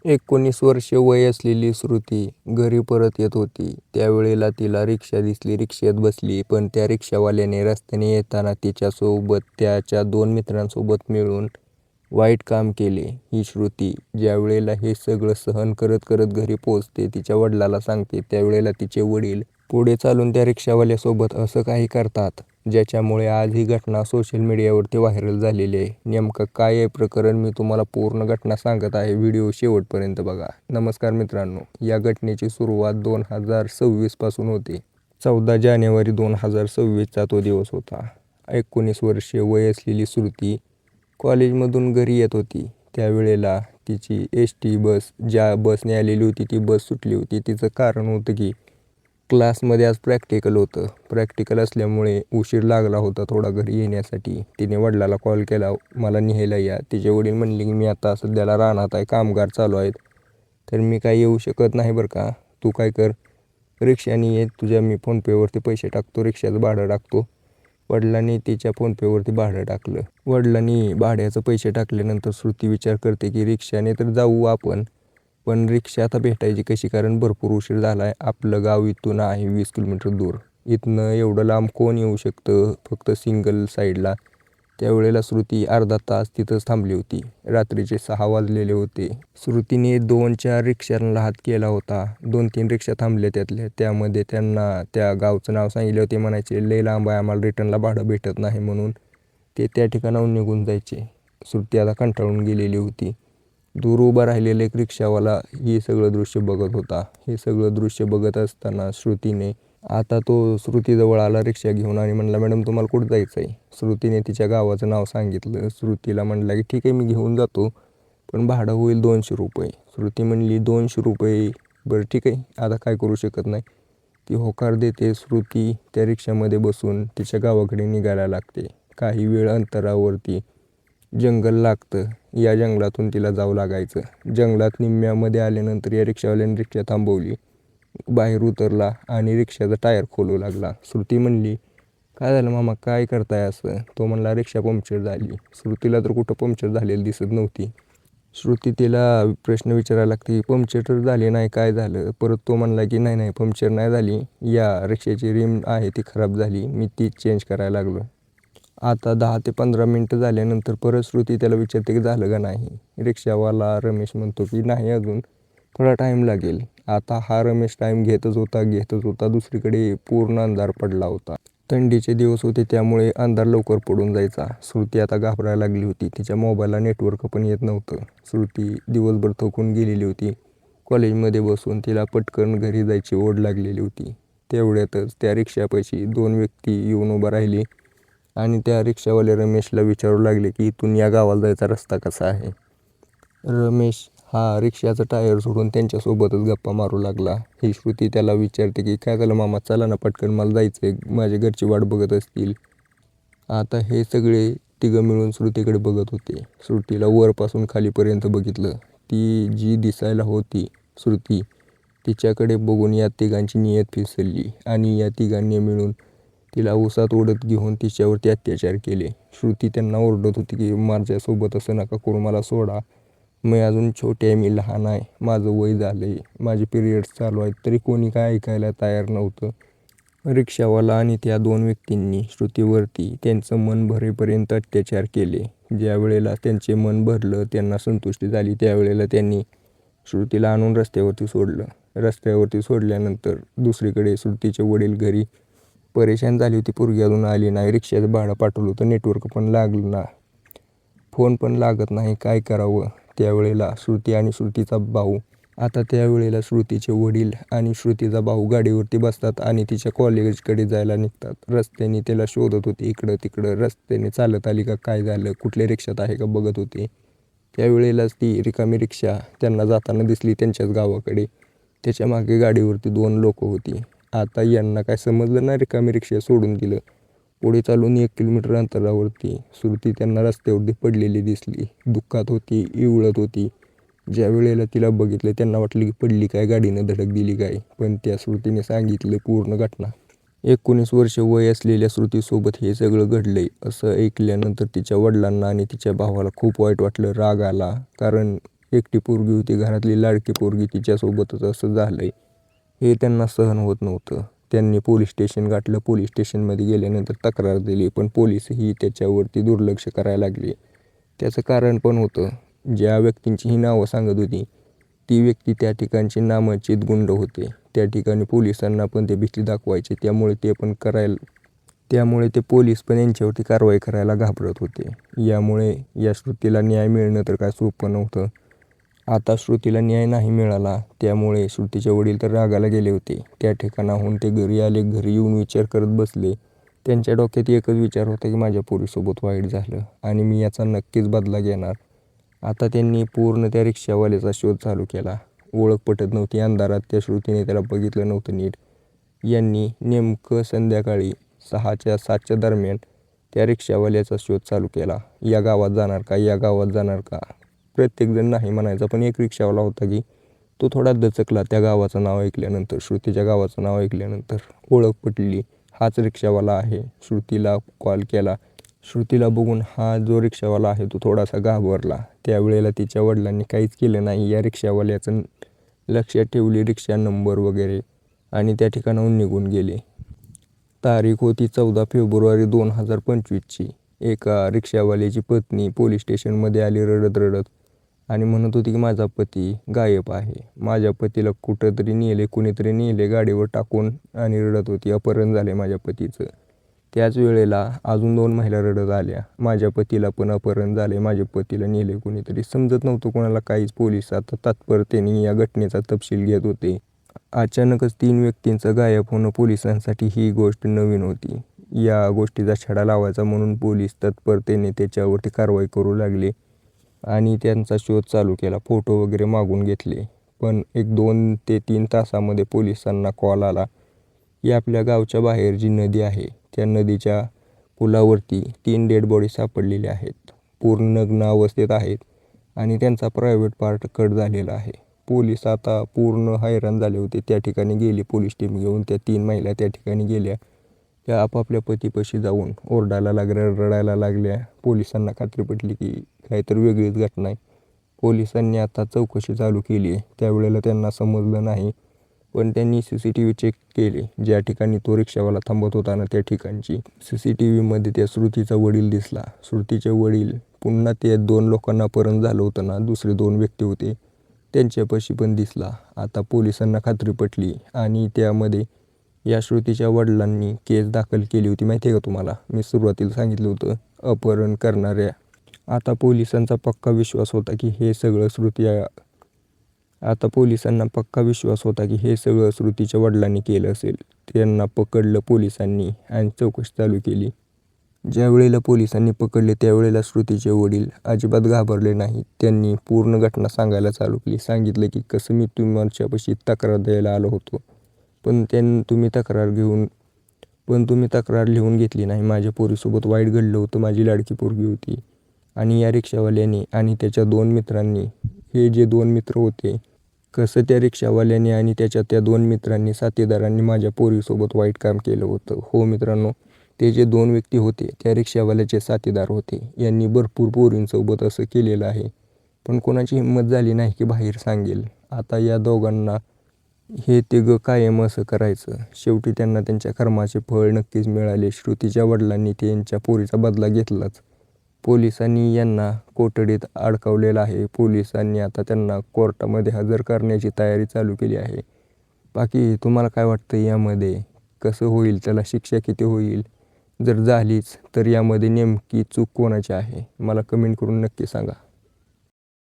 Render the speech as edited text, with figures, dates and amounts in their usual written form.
19 वर्षे वय असलेली श्रुती घरी परत येत होती. त्यावेळेला तिला रिक्षा दिसली. रिक्षेत बसली, पण त्या रिक्षावाल्याने रस्त्याने येताना तिच्यासोबत त्याच्या 2 मित्रांसोबत मिळून वाईट काम केले. ही श्रुती ज्यावेळेला हे सगळं सहन करत करत घरी पोहोचते, तिच्या वडिलांना सांगते, त्यावेळेला तिचे वडील पुढे चालून त्या रिक्षावाल्यासोबत असं काही करतात, ज्याच्यामुळे आज ही घटना सोशल मीडियावरती व्हायरल झालेली आहे. नेमकं काय आहे प्रकरण, मी तुम्हाला पूर्ण घटना सांगत आहे. व्हिडिओ शेवटपर्यंत बघा. नमस्कार मित्रांनो, या घटनेची सुरुवात 2026 पासून होते. 14 जानेवारी 2026चा तो दिवस होता. 19 वर्षे वय असलेली श्रुती कॉलेजमधून घरी येत होती. त्यावेळेला तिची एस.टी बस, ज्या बसने आलेली होती ती बस सुटली होती. तिचं कारण होतं की क्लासमध्ये आज प्रॅक्टिकल होतं. प्रॅक्टिकल असल्यामुळे उशीर लागला होता थोडा घरी येण्यासाठी. तिने वडिलाला कॉल केला, मला न्यायला या. तिचे वडील म्हणले की मी आता सध्याला रानात आहे, कामगार चालू आहेत, तर मी काही येऊ शकत नाही बरं का. तू काय कर, रिक्षाने ये, तुझ्या मी फोनपेवरती पैसे टाकतो, रिक्षाचं भाडं टाकतो. वडिलांनी तिच्या फोनपेवरती भाडं टाकलं. वडिलांनी भाड्याचं पैसे टाकल्यानंतर श्रुती विचार करते की रिक्षाने तर जाऊ आपण, पण रिक्षा आता भेटायची कशी, कारण भरपूर उशीर झाला आहे. आपलं गाव इथून आहे 20 किलोमीटर दूर. इथनं एवढं लांब कोण येऊ शकतं, फक्त सिंगल साईडला. त्यावेळेला श्रुती अर्धा तास तिथंच थांबली होती. रात्रीचे 6 वाजलेले होते. श्रुतीने 2-4 रिक्षांना हात केला होता. 2-3 रिक्षा थांबल्या त्यामध्ये त्यांना त्या गावचं नाव सांगितले होते. म्हणायचे लय लांब आहे, आम्हाला रिटर्नला भाडं भेटत नाही, म्हणून ते त्या ठिकाणाहून निघून जायचे. श्रुती आता कंटाळून गेलेली होती. दूर उभा राहिलेला एक रिक्षावाला हे सगळं दृश्य बघत होता. हे सगळं दृश्य बघत असताना आता तो श्रुतीजवळ आला रिक्षा घेऊन आणि म्हणला, मॅडम तुम्हाला कुठं जायचं आहे. श्रुतीने तिच्या गावाचं नाव सांगितलं. श्रुतीला म्हणला की ठीक आहे, मी घेऊन जातो, पण भाडं होईल 200 रुपये. श्रुती म्हणली 200 रुपये, बरं ठीक आहे, आता काय करू शकत नाही. ती होकार देते. श्रुती त्या रिक्षामध्ये बसून तिच्या गावाकडे निघायला लागते. काही वेळ अंतरावरती जंगल लागतं. या जंगलातून तिला जावं लागायचं. जंगलात निम्म्यामध्ये आल्यानंतर या रिक्षावाल्याने रिक्षा थांबवली. बाहेर उतरला आणि रिक्षाचा टायर खोलू लागला. श्रुती म्हणली, काय झालं मामा, काय करताय असं. तो म्हणला, रिक्षा पंक्चर झाली. श्रुतीला तर कुठं पंक्चर झालेली दिसत नव्हती. श्रुती तिला प्रश्न विचारायला लागते, पंक्चर तर झाली नाही, काय झालं. परत तो म्हणला की नाही नाही, पंक्चर नाही झाली, या रिक्षाची रिम आहे ती खराब झाली, मी ती चेंज करायला लागलो. आता 10 ते 15 मिनटं झाल्यानंतर परत श्रुती त्याला विचारते की झालं का नाही. रिक्षावाला रमेश म्हणतो की नाही, अजून थोडा टाईम लागेल. आता हा रमेश टाईम घेतच होता. दुसरीकडे पूर्ण अंधार पडला होता. थंडीचे दिवस होते, त्यामुळे अंधार लवकर पडून जायचा. श्रुती आता घाबरायला लागली होती. तिच्या मोबाईलला नेटवर्क पण येत नव्हतं. श्रुती दिवसभर थकून गेलेली होती. कॉलेजमध्ये बसून तिला पटकन घरी जायची ओढ लागलेली होती. तेवढ्यातच त्या रिक्षापाशी 2 व्यक्ती येऊन उभा राहिली आणि त्या रिक्षावाले रमेशला विचारू लागले की इथून या गावाला जायचा रस्ता कसा आहे. रमेश हा रिक्षाचं टायर सोडून त्यांच्यासोबतच गप्पा मारू लागला. ही श्रुती त्याला विचारते की काय झालं मामा, चला ना पटकन, मला जायचं आहे, माझे घरची वाट बघत असतील. आता हे सगळे तिघं मिळून श्रुतीकडे बघत होते. श्रुतीला वरपासून खालीपर्यंत बघितलं. ती जी दिसायला होती श्रुती, तिच्याकडे बघून या तिघांची नियत फिसलली आणि या तिघांनी मिळून तिला उसात ओढत घेऊन तिच्यावरती अत्याचार केले. श्रुती त्यांना ओरडत होती की माझ्यासोबत असं नका करू, मला सोडा, मी अजून छोटे आहे, मी लहान आहे, माझं वय झालं आहे, माझे पिरियड्स चालू आहेत. तरी कोणी काय ऐकायला तयार नव्हतं. रिक्षावाला आणि त्या 2 व्यक्तींनी श्रुतीवरती त्यांचं मन भरेपर्यंत अत्याचार केले. ज्या वेळेला त्यांचे मन भरलं, त्यांना संतुष्टी झाली, त्यावेळेला त्यांनी श्रुतीला आणून रस्त्यावरती सोडलं. रस्त्यावरती सोडल्यानंतर दुसरीकडे श्रुतीचे वडील घरी परेशान झाली होती, पोरगी अजून आली नाही, रिक्षाचं भाडं पाठवलं होतं, नेटवर्क पण लागलं ना, फोन पण लागत नाही, काय करावं. त्यावेळेला श्रुती आणि श्रुतीचा भाऊ, आता त्यावेळेला श्रुतीचे वडील आणि श्रुतीचा भाऊ गाडीवरती बसतात आणि तिच्या कॉलेजकडे जायला निघतात. रस्त्याने त्याला शोधत होते, इकडं तिकडं, रस्त्याने चालत आली का, काय झालं, कुठल्या रिक्षात आहे का बघत होते. त्यावेळेलाच ती रिकामी रिक्षा त्यांना जाताना दिसली त्यांच्याच गावाकडे. त्याच्या मागे गाडीवरती 2 लोकं होती. आता यांना काय समजलं नाही, रिकामी रिक्षा सोडून दिलं. पुढे चालून 1 किलोमीटर अंतरावरती श्रुती त्यांना रस्त्यावरती पडलेली दिसली. दुःखात होती, इवळत होती. ज्या वेळेला तिला बघितलं त्यांना वाटलं की पडली काय, गाडीनं धडक दिली काय, पण त्या श्रुतीने सांगितलं पूर्ण घटना. 19 वर्ष वय असलेल्या श्रुतीसोबत हे सगळं घडलंय असं ऐकल्यानंतर तिच्या वडिलांना आणि तिच्या भावाला खूप वाईट वाटलं, राग आला. कारण एकटी पोरगी होती, घरातली लाडकी पोरगी, तिच्यासोबतच असं झालं आहे हे त्यांना सहन होत नव्हतं. त्यांनी पोलीस स्टेशन गाठलं. पोलीस स्टेशनमध्ये गेल्यानंतर तक्रार दिली, पण पोलीसही त्याच्यावरती दुर्लक्ष करायला लागले. त्याचं कारण पण होतं, ज्या व्यक्तींची ही नावं सांगत होती ती व्यक्ती त्या ठिकाणचे नामांकित गुंड होते. त्या ठिकाणी पोलिसांना पण ते भीती दाखवायचे, त्यामुळे ते पोलीस पण यांच्यावरती कारवाई करायला घाबरत होते. यामुळे या श्रुतीला न्याय मिळणं तर काय सोपं नव्हतं. आता श्रुतीला न्याय नाही मिळाला, त्यामुळे श्रुतीचे वडील तर रागाला गेले होते. त्या ठिकाणाहून ते घरी आले. घरी येऊन विचार करत बसले. त्यांच्या डोक्यात एकच विचार होता की माझ्या पोरीसोबत वाईट झालं आणि मी याचा नक्कीच बदला घेणार. आता त्यांनी पूर्ण त्या रिक्षावाल्याचा शोध चालू केला. ओळख पटत नव्हती. अंधारात त्या श्रुतीने त्याला बघितलं नव्हतं नीट. यांनी नेमकं संध्याकाळी 6-7च्या दरम्यान त्या रिक्षावाल्याचा शोध चालू केला. या गावात जाणार का, या गावात जाणार का. प्रत्येकजण नाही म्हणायचा, पण एक रिक्षावाला होता की तो थोडा दचकला त्या गावाचं नाव ऐकल्यानंतर. श्रुतीच्या गावाचं नाव ऐकल्यानंतर ओळख पटली, हाच रिक्षावाला आहे. श्रुतीला कॉल केला. श्रुतीला बघून हा जो रिक्षावाला आहे तो थोडासा घाबरला. त्यावेळेला तिच्या वडिलांनी काहीच केलं नाही. या रिक्षावाल्याचं लक्षात ठेवली, रिक्षा नंबर वगैरे, आणि त्या ठिकाणाहून निघून गेले. तारीख होती 14 फेब्रुवारी 2025ची. एका रिक्षावाल्याची पत्नी पोलीस स्टेशनमध्ये आली रडत रडत आणि म्हणत होती की माझा पती गायब आहे. माझ्या पतीला कुठंतरी नेले, कुणीतरी नेले गाडीवर टाकून, आणि रडत होती, अपहरण झाले माझ्या पतीचं. त्याच वेळेला अजून 2 महिला रडत आल्या, माझ्या पतीला पण अपहरण झाले, माझ्या पतीला नेले कुणीतरी. समजत नव्हतं कोणाला काहीच. पोलीस आता तत्परतेने या घटनेचा तपशील घेत होते. अचानकच 3 व्यक्तींचं गायब होणं पोलिसांसाठी ही गोष्ट नवीन होती. या गोष्टीचा छडा लावायचा म्हणून पोलीस तत्परतेने त्याच्यावरती कारवाई करू लागले आणि त्यांचा शोध चालू केला. फोटो वगैरे मागून घेतले. पण एक 2 ते 3 तासामध्ये पोलिसांना कॉल आला की आपल्या गावच्या बाहेर जी नदी आहे त्या नदीच्या पुलावरती 3 डेड बॉडी सापडलेल्या आहेत. पूर्ण नग्न अवस्थेत आहेत आणि त्यांचा प्रायव्हेट पार्ट कट झालेला आहे. पोलीस आता पूर्ण हैराण झाले होते. त्या ठिकाणी गेले पोलीस टीम घेऊन. त्या 3 महिला त्या ठिकाणी गेल्या. त्या आपापल्या पतीपाशी जाऊन ओरडायला लागल्या, रडायला लागल्या. पोलिसांना खात्री पटली की काहीतरी वेगळीच घटना आहे. पोलिसांनी आता चौकशी चालू केली आहे. त्यावेळेला त्यांना समजलं नाही, पण त्यांनी CCTV चेक केले. ज्या ठिकाणी तो रिक्षावाला थांबत होता ना त्या ठिकाणची CCTVमध्ये त्या श्रुतीचा वडील दिसला. श्रुतीचे वडील पुन्हा ते 2 लोकांना अपहरण झालं होतं ना, दुसरे 2 व्यक्ती होते त्यांच्यापाशी पण दिसला. आता पोलिसांना खात्री पटली आणि त्यामध्ये या श्रुतीच्या वडिलांनी केस दाखल केली होती. माहिती आहे का तुम्हाला, मी सुरुवातीला सांगितलं होतं अपहरण करणाऱ्या. आता पोलिसांचा पक्का विश्वास होता की हे सगळं श्रुतीच्या वडिलांनी केलं असेल. त्यांना पकडलं पोलिसांनी आणि चौकशी चालू केली. ज्या वेळेला पोलिसांनी पकडले त्यावेळेला श्रुतीचे वडील अजिबात घाबरले नाहीत. त्यांनी पूर्ण घटना सांगायला चालू केली. सांगितलं की कसं मी तुमच्यापाशी तक्रार द्यायला आलो होतो, पण तुम्ही तक्रार लिहून घेतली नाही. माझ्या पोरीसोबत वाईट घडलं होतं, माझी लाडकी पोरगी होती. आणि या रिक्षावाल्याने आणि त्याच्या 2 मित्रांनी, हे जे 2 मित्र होते, कसं त्या रिक्षावाल्याने आणि त्याच्या त्या 2 मित्रांनी, साथीदारांनी माझ्या पोरीसोबत वाईट काम केलं होतं. हो मित्रांनो, ते जे 2 व्यक्ती होते त्या रिक्षावाल्याचे साथीदार होते. यांनी भरपूर पोरींसोबत असं केलेलं आहे, पण कोणाची हिंमत झाली नाही की बाहेर सांगेल. आता या दोघांना हे तिघं कायम असं करायचं. शेवटी त्यांना त्यांच्या कर्माचे फळ नक्कीच मिळाले. श्रुतीच्या वडिलांनी त्यांच्या पोरीचा बदला घेतलाच. पोलिसांनी यांना कोठडीत अडकवलेलं आहे. पोलिसांनी आता त्यांना कोर्टामध्ये हजर करण्याची तयारी चालू केली आहे. बाकी तुम्हाला काय वाटतं यामध्ये कसं होईल, त्याला शिक्षा किती होईल, जर झालीच तर यामध्ये नेमकी चूक कोणाची आहे मला कमेंट करून नक्की सांगा.